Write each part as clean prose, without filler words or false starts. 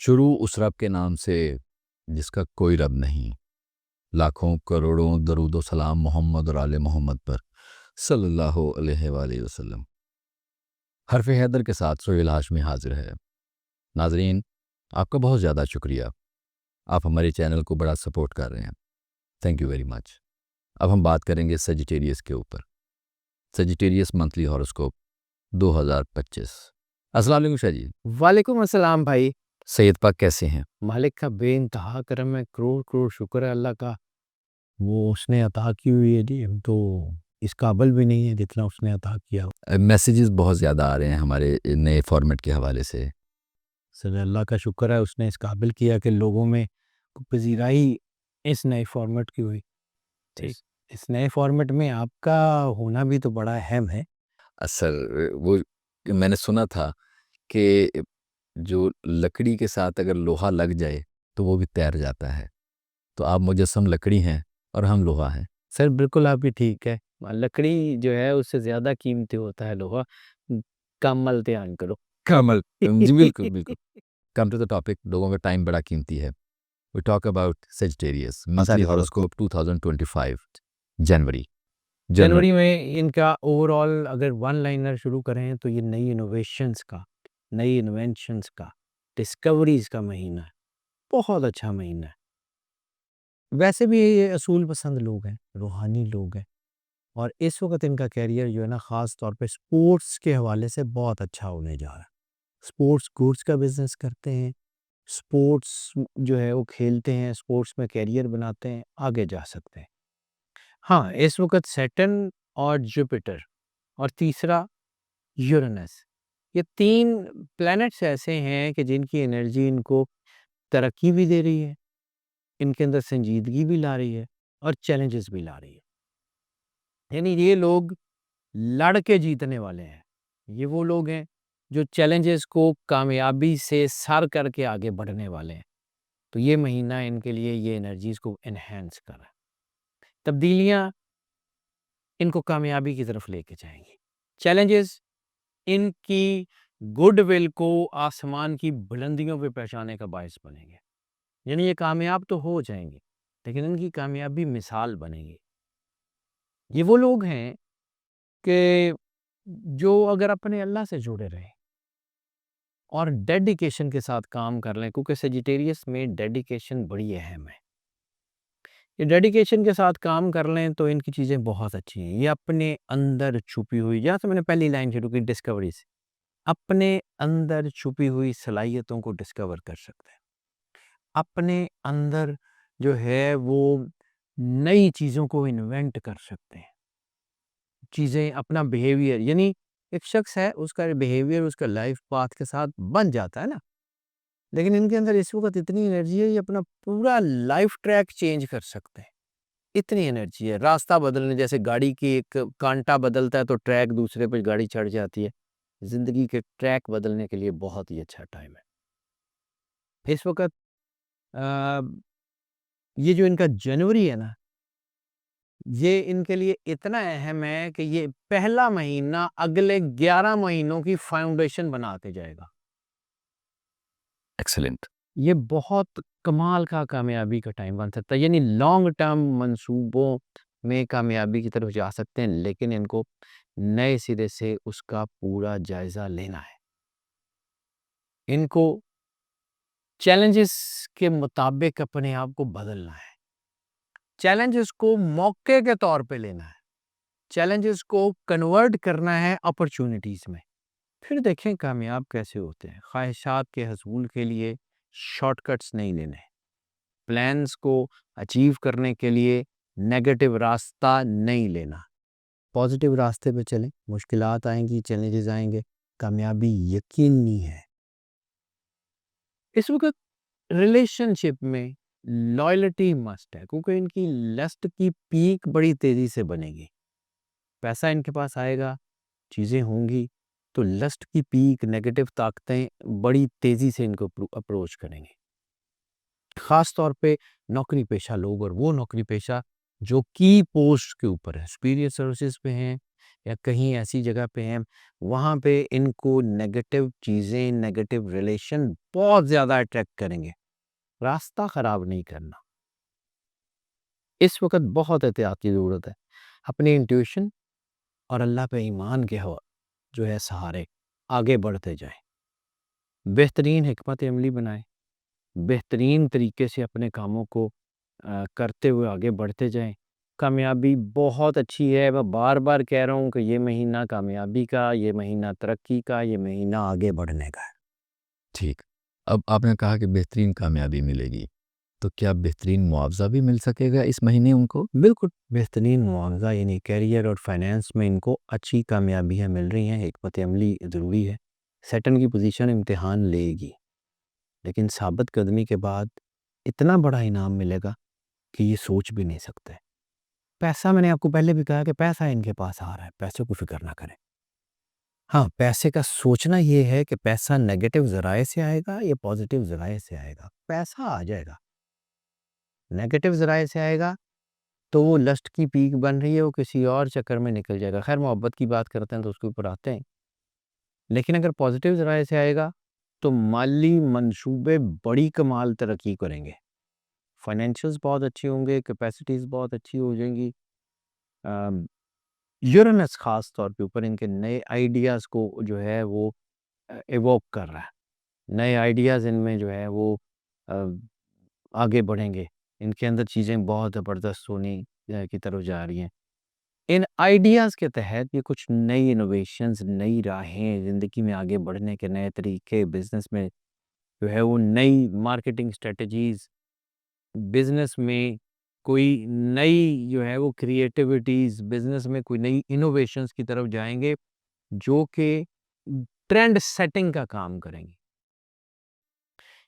شروع اس رب کے نام سے جس کا کوئی رب نہیں، لاکھوں کروڑوں درود و سلام محمد اور آل محمد پر صلی اللہ علیہ وآلہ وسلم۔ حرف حیدر کے ساتھ سہیل ہاشمی حاضر ہے۔ ناظرین، آپ کا بہت زیادہ شکریہ، آپ ہمارے چینل کو بڑا سپورٹ کر رہے ہیں، تھینک یو ویری مچ۔ اب ہم بات کریں گے سیجیٹیریس کے اوپر، سیجیٹیریس منتھلی ہاروسکوپ 2025۔ السلام علیکم شاہ جی۔ وعلیکم السلام بھائی۔ سید پاک کیسے ہیں؟ مالک کا بے انتہا کرم ہے، کروڑ کروڑ شکر ہے اللہ کا، وہ اس نے عطا کی ہوئی ہے جی، ہم تو اس قابل بھی نہیں ہے جتنا اس نے عطا کیا۔ میسیجز بہت زیادہ آ رہے ہیں ہمارے نئے فارمیٹ کے حوالے سے۔ سر اللہ کا شکر ہے، اس نے اس قابل کیا کہ لوگوں میں پذیرائی اس نئے فارمیٹ کی ہوئی۔ ٹھیک، اس نئے فارمیٹ میں آپ کا ہونا بھی تو بڑا اہم ہے۔ اصل وہ میں نے سنا تھا کہ جو لکڑی کے ساتھ اگر لوہا لگ جائے تو وہ بھی تیر جاتا ہے، تو آپ مجسم لکڑی ہیں اور ہم لوہا ہیں۔ سر بالکل آپ بھی ٹھیک ہے، لکڑی جو ہے اس سے زیادہ قیمتی ہوتا ہے لوہا، کمل دھیان کرو۔ کامل جی، بالکل بالکل۔ کم ٹو دا ٹاپک، لوگوں کا ٹائم بڑا قیمتی ہے۔ We talk about Sagittarius monthly horoscope 2025 جنوری میں ان کا اوور آل اگر ون لائنر شروع کریں تو یہ نئی انوویشنز کا، نئی انوینشنز کا، ڈسکوریز کا مہینہ ہے، بہت اچھا مہینہ ہے۔ ویسے بھی یہ اصول پسند لوگ ہیں، روحانی لوگ ہیں، اور اس وقت ان کا کیریئر جو ہے نا خاص طور پہ سپورٹس کے حوالے سے بہت اچھا ہونے جا رہا ہے۔ سپورٹس گوڈس کا بزنس کرتے ہیں، سپورٹس جو ہے وہ کھیلتے ہیں، سپورٹس میں کیریئر بناتے ہیں، آگے جا سکتے ہیں۔ ہاں، اس وقت سیٹرن اور جوپیٹر اور تیسرا یورینس، یہ تین پلینٹس ایسے ہیں کہ جن کی انرجی ان کو ترقی بھی دے رہی ہے، ان کے اندر سنجیدگی بھی لا رہی ہے اور چیلنجز بھی لا رہی ہے۔ یعنی یہ لوگ لڑ کے جیتنے والے ہیں، یہ وہ لوگ ہیں جو چیلنجز کو کامیابی سے سر کر کے آگے بڑھنے والے ہیں۔ تو یہ مہینہ ان کے لیے یہ انرجیز کو انہینس کر رہا ہے، تبدیلیاں ان کو کامیابی کی طرف لے کے جائیں گی، چیلنجز ان کی گڈ ول کو آسمان کی بلندیوں پہ پہنچانے کا باعث بنیں گے۔ یعنی یہ کامیاب تو ہو جائیں گے لیکن ان کی کامیابی مثال بنے گی۔ یہ وہ لوگ ہیں کہ جو اگر اپنے اللہ سے جڑے رہیں اور ڈیڈیکیشن کے ساتھ کام کر لیں، کیونکہ سیجیٹیریس میں ڈیڈیکیشن بڑی اہم ہے، یہ ڈیڈیکیشن کے ساتھ کام کر لیں تو ان کی چیزیں بہت اچھی ہیں۔ یہ اپنے اندر چھپی ہوئی، جہاں سے میں نے پہلی لائن شروع کی ڈسکوری سے، اپنے اندر چھپی ہوئی صلاحیتوں کو ڈسکور کر سکتے ہیں، اپنے اندر جو ہے وہ نئی چیزوں کو انوینٹ کر سکتے ہیں، چیزیں اپنا بیہیویئر، یعنی ایک شخص ہے اس کا بیہیویئر اس کا لائف پاتھ کے ساتھ بن جاتا ہے نا، لیکن ان کے اندر اس وقت اتنی انرجی ہے، یہ اپنا پورا لائف ٹریک چینج کر سکتے ہیں، اتنی انرجی ہے۔ راستہ بدلنے، جیسے گاڑی کی ایک کانٹا بدلتا ہے تو ٹریک دوسرے پہ گاڑی چڑھ جاتی ہے، زندگی کے ٹریک بدلنے کے لیے بہت ہی اچھا ٹائم ہے اس وقت۔ یہ جو ان کا جنوری ہے نا، یہ ان کے لیے اتنا اہم ہے کہ یہ پہلا مہینہ اگلے 11 مہینوں کی فاؤنڈیشن بناتے جائے گا۔ ایکسلنٹ۔ یہ بہت کمال کا کامیابی کا ٹائم بن سکتا ہے، یعنی لانگ ٹرم منصوبوں میں کامیابی کی طرف جا سکتے ہیں، لیکن ان کو نئے سرے سے اس کا پورا جائزہ لینا ہے، ان کو چیلنجز کے مطابق اپنے آپ کو بدلنا ہے، چیلنجز کو موقع کے طور پہ لینا ہے، چیلنجز کو کنورٹ کرنا ہے اپرچونٹیز میں، پھر دیکھیں کامیاب کیسے ہوتے ہیں۔ خواہشات کے حصول کے لیے شارٹ کٹس نہیں لینے، پلانز کو اچیو کرنے کے لیے نیگیٹو راستہ نہیں لینا، پازیٹیو راستے پہ چلیں، مشکلات آئیں گی، چیلنجز آئیں گے، کامیابی یقینی ہے۔ اس وقت ریلیشن شپ میں لائلٹی مسٹ ہے، کیونکہ ان کی لسٹ کی پیک بڑی تیزی سے بنے گی، پیسہ ان کے پاس آئے گا، چیزیں ہوں گی، تو لسٹ کی پیک، نیگیٹو طاقتیں بڑی تیزی سے ان کو اپروچ کریں گے، خاص طور پہ نوکری پیشہ لوگ اور وہ نوکری پیشہ جو کی پوسٹ کے اوپر ہے، سپیریئر سروسز پہ ہیں یا کہیں ایسی جگہ پہ ہیں، وہاں پہ ان کو نیگیٹو چیزیں، نیگیٹو ریلیشن بہت زیادہ اٹریکٹ کریں گے. راستہ خراب نہیں کرنا. اس وقت بہت احتیاط کی ضرورت ہے. اپنی انٹیوشن اور اللہ پہ ایمان کے جو ہے سہارے آگے بڑھتے جائیں. بہترین حکمت عملی بنائیں، بہترین طریقے سے اپنے کاموں کو کرتے ہوئے آگے بڑھتے جائیں. کامیابی بہت اچھی ہے. میں بار بار کہہ رہا ہوں کہ یہ مہینہ کامیابی کا، یہ مہینہ ترقی کا، یہ مہینہ آگے بڑھنے کا ہے. ٹھیک. اب آپ نے کہا کہ بہترین کامیابی ملے گی، تو کیا بہترین معاوضہ بھی مل سکے گا اس مہینے ان کو؟ بالکل بہترین معاوضہ، یعنی کیریئر اور فائنینس میں ان کو اچھی کامیابیاں مل رہی ہیں. حکمت عملی ضروری ہے. سیٹن کی پوزیشن امتحان لے گی، لیکن ثابت قدمی کے بعد اتنا بڑا انعام ملے گا کہ یہ سوچ بھی نہیں سکتے. پیسہ، میں نے آپ کو پہلے بھی کہا کہ پیسہ ان کے پاس آ رہا ہے، پیسے کو فکر نہ کریں. ہاں، پیسے کا سوچنا یہ ہے کہ پیسہ نیگیٹو ذرائع سے آئے گا یا پازیٹیو ذرائع سے آئے گا. پیسہ آ جائے گا. نیگیٹو ذرائع سے آئے گا تو وہ لسٹ کی پیک بن رہی ہے، وہ کسی اور چکر میں نکل جائے گا. خیر، محبت کی بات کرتے ہیں تو اس کے اوپر آتے ہیں. لیکن اگر پازیٹیو ذرائع سے آئے گا تو مالی منصوبے بڑی کمال ترقی کریں گے. فائنینشیلز بہت اچھے ہوں گے، کیپیسٹیز بہت اچھی ہو جائیں گی. یورینس خاص طور پہ اوپر ان کے نئے آئیڈیاز کو جو ہے وہ ایووک کر رہا ہے. نئے آئیڈیاز ان میں جو ہے وہ آگے بڑھیں گے. ان کے اندر چیزیں بہت زبردست ہونے کی طرف جا رہی ہیں. ان آئیڈیاز کے تحت یہ کچھ نئی انوویشنز، نئی راہیں، زندگی میں آگے بڑھنے کے نئے طریقے، بزنس میں جو ہے وہ نئی مارکیٹنگ اسٹریٹجیز، بزنس میں کوئی نئی جو ہے وہ کریٹیوٹیز، بزنس میں کوئی نئی انوویشنز کی طرف جائیں گے جو کہ ٹرینڈ سیٹنگ کا کام کریں گے.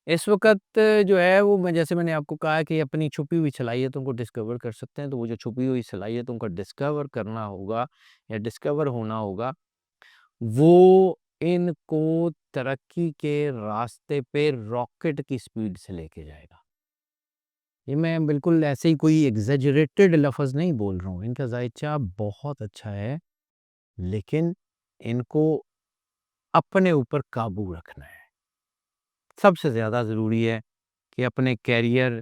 اس وقت جو ہے وہ جیسے میں نے آپ کو کہا کہ اپنی چھپی ہوئی صلاحیتوں کو ڈسکور کر سکتے ہیں. تو وہ جو چھپی ہوئی صلاحیتوں کو ڈسکور کرنا ہوگا یا ڈسکور ہونا ہوگا، وہ ان کو ترقی کے راستے پہ راکٹ کی سپیڈ سے لے کے جائے گا. یہ میں بالکل ایسے ہی کوئی ایگزیجریٹڈ لفظ نہیں بول رہا ہوں. ان کا ذائچہ بہت اچھا ہے، لیکن ان کو اپنے اوپر قابو رکھنا ہے. سب سے زیادہ ضروری ہے کہ اپنے کیریئر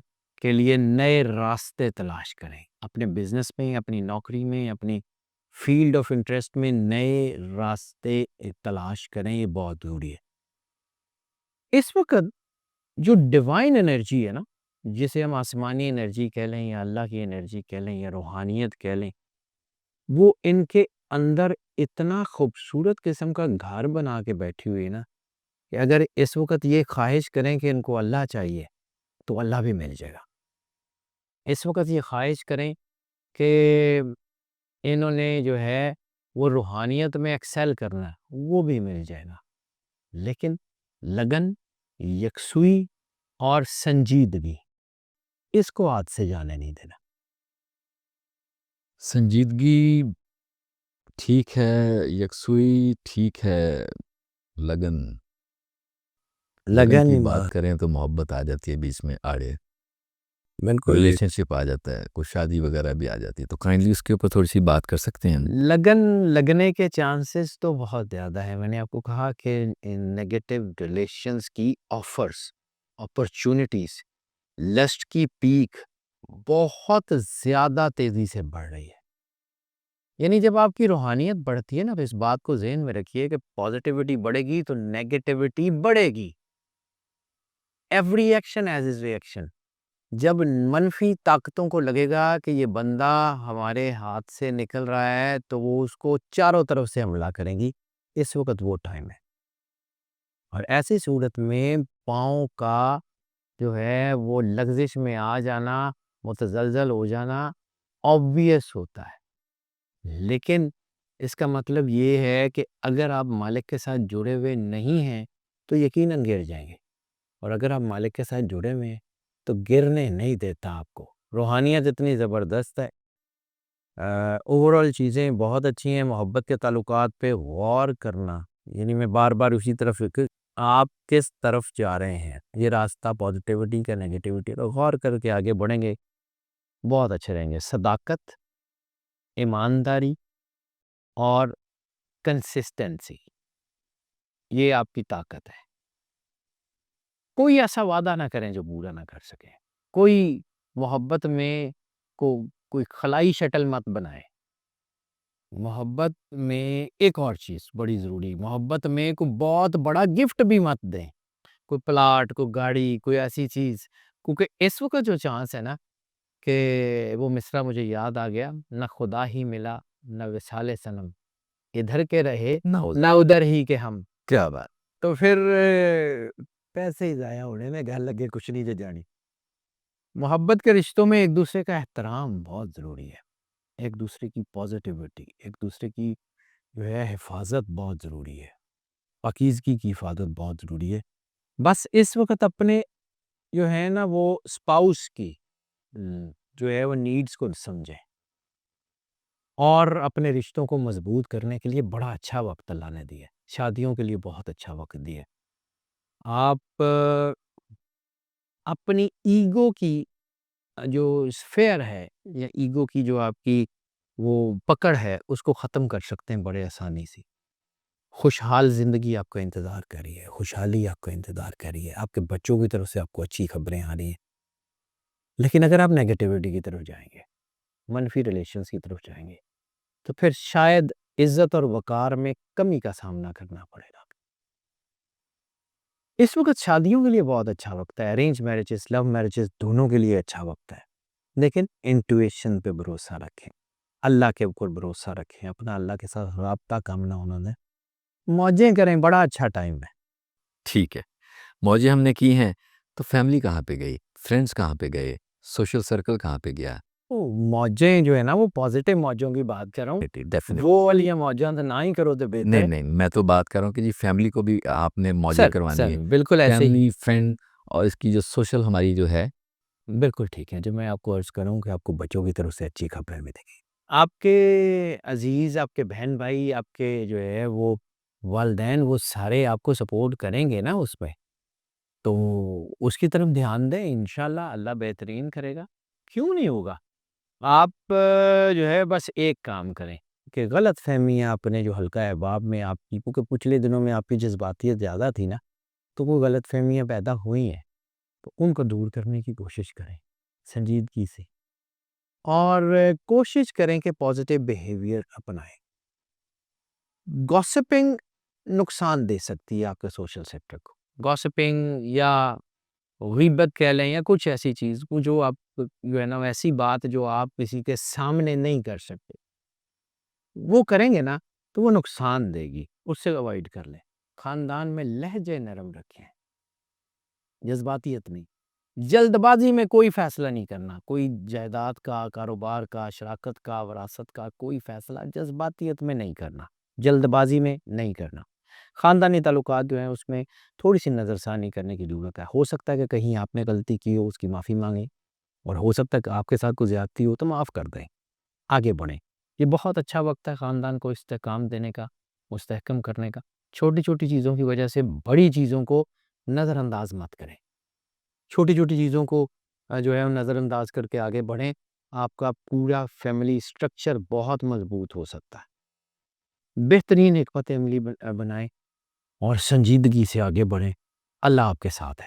کے لیے نئے راستے تلاش کریں. اپنے بزنس میں، اپنی نوکری میں، اپنی فیلڈ آف انٹرسٹ میں نئے راستے تلاش کریں. یہ بہت ضروری ہے. اس وقت جو ڈیوائن انرجی ہے نا، جسے ہم آسمانی انرجی کہہ لیں یا اللہ کی انرجی کہہ لیں یا روحانیت کہہ لیں، وہ ان کے اندر اتنا خوبصورت قسم کا گھر بنا کے بیٹھی ہوئی ہے نا کہ اگر اس وقت یہ خواہش کریں کہ ان کو اللہ چاہیے تو اللہ بھی مل جائے گا. اس وقت یہ خواہش کریں کہ انہوں نے جو ہے وہ روحانیت میں ایکسیل کرنا ہے، وہ بھی مل جائے گا. لیکن لگن، یکسوئی اور سنجیدگی، اس کو ہاتھ سے جانے نہیں دینا. سنجیدگی ٹھیک ہے، یکسوئی ٹھیک ہے، لگن کی بات کریں تو محبت آ جاتی ہے بیچ میں، آڑے بالکل ریلیشن شپ آ جاتا ہے، کوئی شادی وغیرہ بھی آ جاتی ہے. تو کائنڈلی اس کے اوپر تھوڑی سی بات کر سکتے ہیں. لگنے کے چانسز تو بہت زیادہ ہیں. میں نے آپ کو کہا کہ نیگیٹو ریلیشنز کی آفرز، اپرچونٹیز، لسٹ کی پیک بہت زیادہ تیزی سے بڑھ رہی ہے. یعنی جب آپ کی روحانیت بڑھتی ہے نا، تو اس بات کو ذہن میں رکھیے کہ پازیٹیوٹی بڑھے گی تو نیگیٹیوٹی بڑھے گی. Every action as is reaction. جب منفی طاقتوں کو لگے گا کہ یہ بندہ ہمارے ہاتھ سے نکل رہا ہے تو وہ اس کو چاروں طرف سے حملہ کریں گی. اس وقت وہ ٹائم ہے. اور ایسی صورت میں پاؤں کا جو ہے وہ لغزش میں آ جانا، متزلزل ہو جانا obvious ہوتا ہے. لیکن اس کا مطلب یہ ہے کہ اگر آپ مالک کے ساتھ جڑے ہوئے نہیں ہیں تو یقیناً گر جائیں گے. اور اگر آپ مالک کے ساتھ جڑے ہوئے ہیں تو گرنے نہیں دیتا آپ کو. روحانیت اتنی زبردست ہے. اوورال چیزیں بہت اچھی ہیں. محبت کے تعلقات پہ غور کرنا، یعنی میں بار بار اسی طرف آپ کس طرف جا رہے ہیں، یہ راستہ پازیٹیوٹی کا، نیگیٹیوٹی کا، غور کر کے آگے بڑھیں گے بہت اچھے رہیں گے. صداقت، ایمانداری اور کنسسٹنسی، یہ آپ کی طاقت ہے. کوئی ایسا وعدہ نہ کریں جو پورا نہ کر سکیں. کوئی محبت میں کوئی خلائی شٹل مت بنائیں. محبت میں ایک اور چیز بڑی ضروری، محبت میں کوئی بہت بڑا گفٹ بھی مت دیں. کوئی پلاٹ، کوئی گاڑی، کوئی ایسی چیز. کیونکہ اس وقت جو چانس ہے نا کہ وہ مصرع مجھے یاد آ گیا، نہ خدا ہی ملا نہ وصال صنم، ادھر کے رہے نہ ادھر ہی کے ہم. کیا بات. تو پھر پیسے ہی ضائع ہونے میں گھر لگے کچھ نہیں جے جانی. محبت کے رشتوں میں ایک دوسرے کا احترام بہت ضروری ہے. ایک دوسرے کی پازیٹیوٹی، ایک دوسرے کی جو ہے حفاظت بہت ضروری ہے. پاکیزگی کی حفاظت بہت ضروری ہے. بس اس وقت اپنے جو ہے نا وہ اسپاؤس کی جو ہے وہ نیڈز کو سمجھیں، اور اپنے رشتوں کو مضبوط کرنے کے لیے بڑا اچھا وقت اللہ نے دیا ہے. شادیوں کے لیے بہت اچھا وقت دیا ہے. آپ اپنی ایگو کی جو اسفیئر ہے یا ایگو کی جو آپ کی وہ پکڑ ہے اس کو ختم کر سکتے ہیں بڑے آسانی سے. خوشحال زندگی آپ کا انتظار کر رہی ہے، خوشحالی آپ کا انتظار کر رہی ہے. آپ کے بچوں کی طرف سے آپ کو اچھی خبریں آ رہی ہیں. لیکن اگر آپ نیگیٹیوٹی کی طرف جائیں گے، منفی ریلیشنز کی طرف جائیں گے، تو پھر شاید عزت اور وقار میں کمی کا سامنا کرنا پڑے گا. اس وقت شادیوں کے لیے بہت اچھا وقت ہے. ارینج میرجز، لو میرجز، دونوں کے لیے اچھا وقت ہے. لیکن انٹویشن پہ بھروسہ رکھیں، اللہ کے اوپر بھروسہ رکھیں، اپنا اللہ کے ساتھ رابطہ کامنا انہوں نے موجیں کریں. بڑا اچھا ٹائم ہے. ٹھیک ہے، موجیں ہم نے کی ہیں، تو فیملی کہاں پہ گئی، فرینڈس کہاں پہ گئے، سوشل سرکل کہاں پہ گیا؟ موجیں جو ہے نا وہ پازیٹیو موجوں کی بات کر رہا ہوں. ڈیفینیٹ. وہ والی موجاں تو نہ ہی کرو تو بہتر نہیں ہے. نہیں، میں تو بات کر رہا ہوں کہ جی فیملی کو بھی آپ نے موجیں سر کروانی ہے. بالکل ایسے ہی. فیملی، فرینڈ، اور اس کی جو سوشل ہماری جو ہے. بالکل ٹھیک ہے. جو میں آپ کو عرض کروں کہ آپ کو بچوں کی طرف سے اچھی خبریں ملیں گی. آپ کے عزیز، آپ کے بہن بھائی، آپ کے جو ہے وہ والدین، وہ سارے آپ کو سپورٹ کریں گے نا اس میں، تو اس کی طرف دھیان دیں. انشاءاللہ اللہ بہترین کرے گا. کیوں نہیں ہوگا؟ آپ جو ہے بس ایک کام کریں کہ غلط فہمیاں اپنے جو حلقہ احباب میں آپ کی، کیونکہ پچھلے دنوں میں آپ کی جذباتیت زیادہ تھی نا، تو وہ غلط فہمیاں پیدا ہوئی ہیں، تو ان کو دور کرنے کی کوشش کریں سنجیدگی سے، اور کوشش کریں کہ پازیٹیو بیہیویئر اپنائیں. گوسپنگ نقصان دے سکتی ہے آپ کے سوشل سیکٹر کو. گوسپنگ یا غیبت کہہ لیں، یا کچھ ایسی چیز جو آپ جو ہے نا ایسی بات جو آپ کسی کے سامنے نہیں کر سکتے، وہ کریں گے نا تو وہ نقصان دے گی. اس سے اوائڈ کر لیں. خاندان میں لہجے نرم رکھیں، جذباتیت نہیں. جلد بازی میں کوئی فیصلہ نہیں کرنا. کوئی جائیداد کا، کاروبار کا، شراکت کا، وراثت کا کوئی فیصلہ جذباتیت میں نہیں کرنا، جلد بازی میں نہیں کرنا. خاندانی تعلقات جو ہیں اس میں تھوڑی سی نظر ثانی کرنے کی ضرورت ہے. ہو سکتا ہے کہ کہیں آپ نے غلطی کی ہو، اس کی معافی مانگیں، اور ہو سکتا ہے کہ آپ کے ساتھ کوئی زیادتی ہو تو معاف کر دیں، آگے بڑھیں. یہ بہت اچھا وقت ہے خاندان کو استحکام دینے کا، مستحکم کرنے کا. چھوٹی چھوٹی چیزوں کی وجہ سے بڑی چیزوں کو نظر انداز مت کریں. چھوٹی چھوٹی چیزوں کو جو ہے نظر انداز کر کے آگے بڑھیں. آپ کا پورا فیملی سٹرکچر بہت مضبوط ہو سکتا ہے. بہترین حکمت عملی بنائیں اور سنجیدگی سے آگے بڑھیں. اللہ آپ کے ساتھ ہے.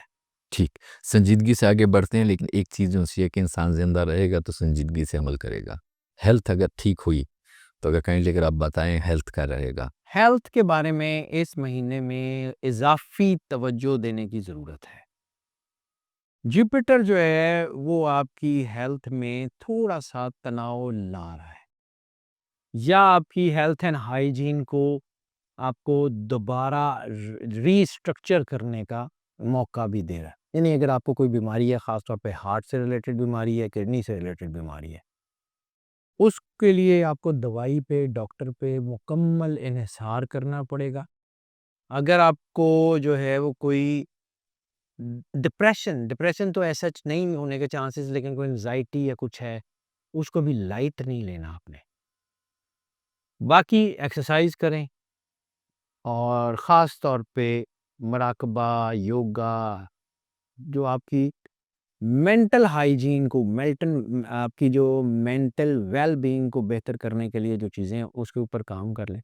ٹھیک، سنجیدگی سے آگے بڑھتے ہیں، لیکن ایک چیز جو سی ہے کہ انسان زندہ رہے گا تو سنجیدگی سے عمل کرے گا. ہیلتھ اگر ٹھیک ہوئی تو اگر کہیں لے کر آپ بتائیں ہیلتھ کا رہے گا. ہیلتھ کے بارے میں اس مہینے میں اضافی توجہ دینے کی ضرورت ہے. جوپیٹر جو ہے وہ آپ کی ہیلتھ میں تھوڑا سا تناؤ لا رہا ہے، یا آپ کی ہیلتھ اینڈ ہائیجین کو آپ کو دوبارہ ری اسٹرکچر کرنے کا موقع بھی دے رہا ہے. یعنی اگر آپ کو کوئی بیماری ہے، خاص طور پہ ہارٹ سے ریلیٹڈ بیماری ہے، کڈنی سے ریلیٹڈ بیماری ہے، اس کے لیے آپ کو دوائی پہ، ڈاکٹر پہ مکمل انحصار کرنا پڑے گا. اگر آپ کو جو ہے وہ کوئی ڈپریشن تو ایسا نہیں ہونے کے چانسز، لیکن کوئی انزائٹی یا کچھ ہے، اس کو بھی لائٹ نہیں لینا آپ نے. باقی ایکسرسائز کریں، اور خاص طور پہ مراقبہ، یوگا، جو آپ کی مینٹل ہائیجین کو آپ کی جو مینٹل ویل بینگ کو بہتر کرنے کے لیے جو چیزیں ہیں اس کے اوپر کام کر لیں،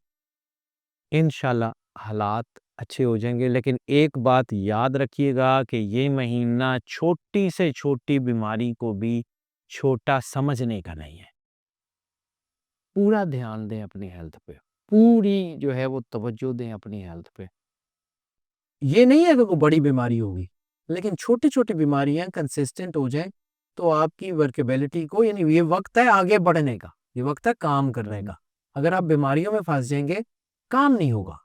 انشاءاللہ حالات اچھے ہو جائیں گے. لیکن ایک بات یاد رکھیے گا کہ یہ مہینہ چھوٹی سے چھوٹی بیماری کو بھی چھوٹا سمجھنے کا نہیں ہے. پورا دھیان دیں اپنی ہیلتھ پہ، پوری جو ہے وہ توجہ دیں اپنی ہیلتھ پہ. یہ نہیں ہے کہ کوئی بڑی بیماری ہوگی، لیکن چھوٹی چھوٹی بیماریاں کنسسٹنٹ ہو جائیں تو آپ کی ورکیبلٹی کو، یعنی یہ وقت ہے آگے بڑھنے کا، یہ وقت ہے کام کرنے کا. اگر آپ بیماریوں میں پھنس جائیں گے کام نہیں ہوگا.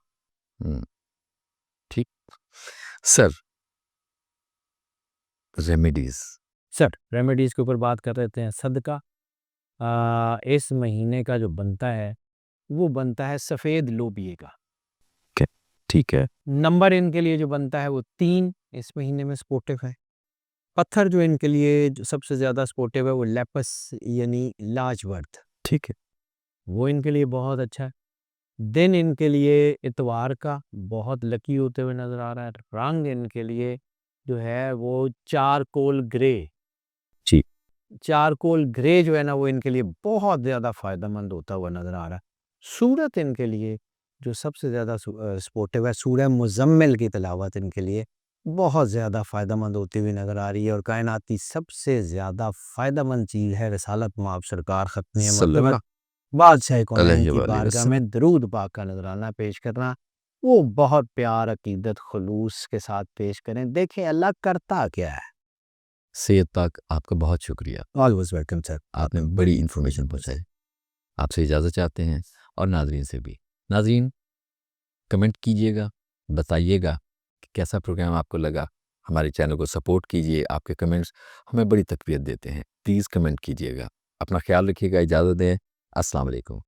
ٹھیک سر. ریمیڈیز سر ریمیڈیز کے اوپر بات کر رہے ہیں. صدقہ اس مہینے کا جو بنتا ہے وہ بنتا ہے سفید لوبیے کا. ٹھیک ہے. نمبر ان کے لیے جو بنتا ہے وہ 3 اس مہینے میں سپورٹیو ہے. پتھر جو ان کے لیے جو سب سے زیادہ سپورٹیو ہے وہ لیپس یعنی لاجورت. ٹھیک ہے. وہ ان کے لیے بہت اچھا ہے. دن ان کے لیے اتوار کا بہت لکی ہوتے ہوئے نظر آ رہا ہے. رنگ ان کے لیے جو ہے وہ چارکول گرے. جی. چارکول گرے جو ہے نا وہ ان کے لیے بہت زیادہ فائدہ مند ہوتا ہوا نظر آ رہا ہے. سورت ان کے لیے جو سب سے زیادہ سپورٹیو ہے، سورہ مزمل کی تلاوت ان کے لیے بہت زیادہ فائدہ مند ہوتی ہوئی نظر آ رہی ہے. اور کائناتی سب سے زیادہ فائدہ مند چیز ہے رسالت مآب سرکار ختم مرتبہ بادشاہ کونین کی بارگاہ میں درود پاک کا نذرانہ پیش کرنا. وہ بہت پیار، عقیدت، خلوص کے ساتھ پیش کریں. دیکھیں اللہ کرتا کیا ہے. سید پاک آپ کا بہت شکریہ. Always welcome sir. آپ نے بڑی انفارمیشن پہنچائی. آپ سے اجازت چاہتے ہیں اور ناظرین سے بھی. ناظرین کمنٹ کیجئے گا، بتائیے گا کہ کیسا پروگرام آپ کو لگا. ہمارے چینل کو سپورٹ کیجئے. آپ کے کمنٹس ہمیں بڑی تقویت دیتے ہیں. پلیز کمنٹ کیجئے گا. اپنا خیال رکھیے گا. اجازت دیں. السلام علیکم.